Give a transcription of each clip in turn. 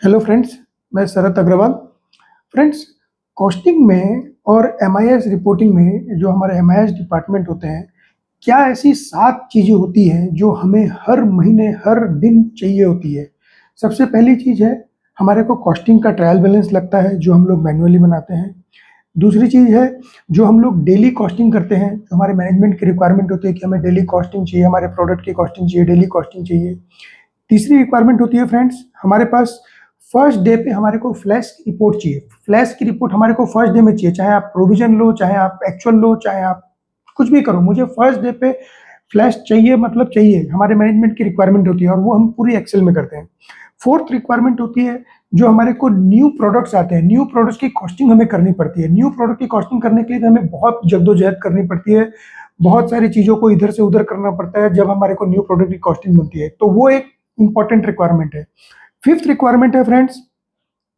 Hello friends, मैं शरत Agarwal. Friends, costing में और एमआईएस रिपोर्टिंग में जो हमारे एमआईएस डिपार्टमेंट होते हैं, क्या ऐसी 7 चीज़ें होती हैं जो हमें हर महीने, हर दिन चाहिए होती है। सबसे पहली चीज़ है, हमारे को कॉस्टिंग का ट्रायल बैलेंस लगता है जो हम लोग मैन्युअली बनाते हैं। दूसरी चीज़ है, जो हम लोग डेली कॉस्टिंग करते हैं, जो हमारे मैनेजमेंट की रिक्वायरमेंट होती है कि हमें डेली कॉस्टिंग चाहिए, हमारे प्रोडक्ट की कॉस्टिंग चाहिए, डेली कॉस्टिंग चाहिए। तीसरी रिक्वायरमेंट होती है फ्रेंड्स, हमारे पास फर्स्ट डे पे हमारे को फ्लैश की रिपोर्ट चाहिए। फ्लैश की रिपोर्ट हमारे को फर्स्ट डे में चाहिए, चाहे आप प्रोविजन लो, चाहे आप एक्चुअल लो, चाहे आप कुछ भी करो, मुझे फर्स्ट डे पे फ्लैश चाहिए, मतलब चाहिए। हमारे मैनेजमेंट की रिक्वायरमेंट होती है और वो हम पूरी एक्सेल में करते हैं। फोर्थ रिक्वायरमेंट होती है, जो हमारे को न्यू प्रोडक्ट्स आते हैं, न्यू प्रोडक्ट्स की कॉस्टिंग हमें करनी पड़ती है। न्यू प्रोडक्ट की कॉस्टिंग करने के लिए हमें बहुत जद्दोजहद करनी पड़ती है, बहुत सारी चीज़ों को इधर से उधर करना पड़ता है जब हमारे को न्यू प्रोडक्ट की कॉस्टिंग बनती है, तो वो एक इंपॉर्टेंट रिक्वायरमेंट है। फिफ्थ रिक्वायरमेंट है फ्रेंड्स,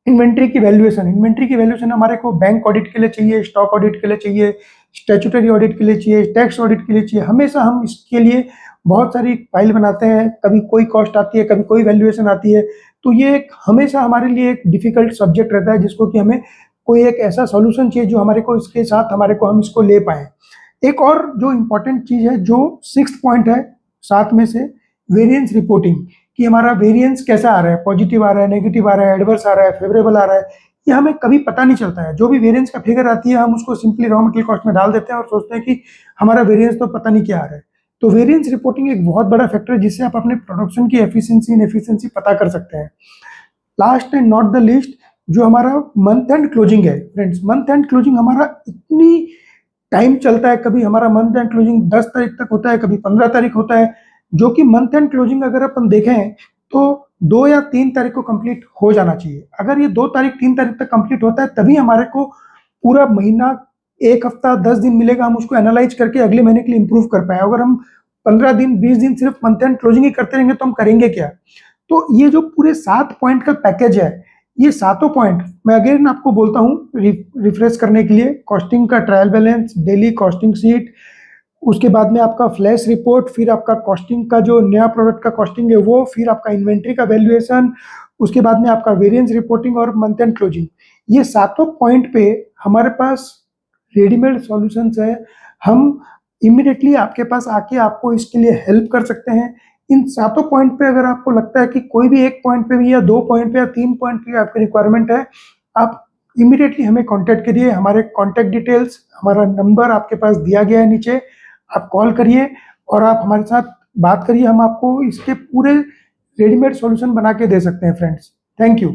इन्वेंट्री की वैल्यूएशन। इन्वेंट्री की वैल्यूएशन हमारे को बैंक ऑडिट के लिए चाहिए, स्टॉक ऑडिट के लिए चाहिए, स्टैट्यूटरी ऑडिट के लिए चाहिए, टैक्स ऑडिट के लिए चाहिए। हमेशा हम इसके लिए बहुत सारी फाइल बनाते हैं, कभी कोई कॉस्ट आती है, कभी कोई वैल्यूएशन आती है। तो ये एक हमेशा हमारे लिए एक डिफिकल्ट सब्जेक्ट रहता है, जिसको कि हमें कोई एक ऐसा सॉल्यूशन चाहिए जो हमारे को इसके साथ हमारे को हम इसको ले पाएँ। एक और जो इम्पोर्टेंट चीज़ है, जो सिक्स्थ पॉइंट है 7 में से, वेरिएंस रिपोर्टिंग, कि हमारा वेरिएंस कैसा आ रहा है, पॉजिटिव आ रहा है, नेगेटिव आ रहा है, एडवर्स आ रहा है, फेवरेबल आ रहा है, ये हमें कभी पता नहीं चलता है। जो भी वेरिएंस का फिगर आती है, हम उसको सिंपली रॉ मटेरियल कॉस्ट में डाल देते हैं और सोचते हैं कि हमारा वेरिएंस तो पता नहीं क्या आ रहा है। तो वेरिएंस रिपोर्टिंग एक बहुत बड़ा फैक्टर है जिससे आप अपने प्रोडक्शन की एफिशिएंसी, इनएफिशिएंसी पता कर सकते हैं। Last and not the least, जो हमारा मंथ एंड क्लोजिंग है फ्रेंड्स, मंथ एंड क्लोजिंग हमारा इतनी टाइम चलता है, कभी हमारा मंथ एंड क्लोजिंग 10 तारीख तक होता है, कभी 15 तारीख होता है, जो कि मंथ एंड क्लोजिंग अगर अपन देखें तो 2 या 3 तारीख को कंप्लीट हो जाना चाहिए। अगर ये 2 तारीख 3 तारीख तक कंप्लीट होता है, तभी हमारे को पूरा महीना, 1 हफ्ता 10 दिन मिलेगा, हम उसको एनालाइज करके अगले महीने के लिए इंप्रूव कर पाए। अगर हम 15 दिन 20 दिन सिर्फ मंथ एंड क्लोजिंग ही करते रहेंगे तो हम करेंगे क्या। तो ये जो पूरे 7 पॉइंट का पैकेज है, ये सातों पॉइंट मैं अगेन आपको बोलता हूँ रिफ्रेश करने के लिए: कॉस्टिंग का trial balance, daily costing sheet, उसके बाद में आपका फ्लैश रिपोर्ट, फिर आपका कॉस्टिंग का जो नया प्रोडक्ट का कॉस्टिंग है वो, फिर आपका इन्वेंट्री का वैल्यूएशन, उसके बाद में आपका वेरिएंस रिपोर्टिंग और मंथ एंड क्लोजिंग। ये सातों पॉइंट पे हमारे पास रेडीमेड सॉल्यूशंस है। हम इमीडिएटली आपके पास आके आपको इसके लिए हेल्प कर सकते हैं। इन सातों पॉइंट पे अगर आपको लगता है कि कोई भी एक पॉइंट पे भी, या 2 पॉइंट पे, या 3 पॉइंट पे आपकी रिक्वायरमेंट है, आप इमीडिएटली हमें कांटेक्ट करिए। हमारे कांटेक्ट डिटेल्स, हमारा नंबर आपके पास दिया गया है नीचे, आप कॉल करिए और आप हमारे साथ बात करिए। हम आपको इसके पूरे रेडीमेड सॉल्यूशन बना के दे सकते हैं फ्रेंड्स। Thank you.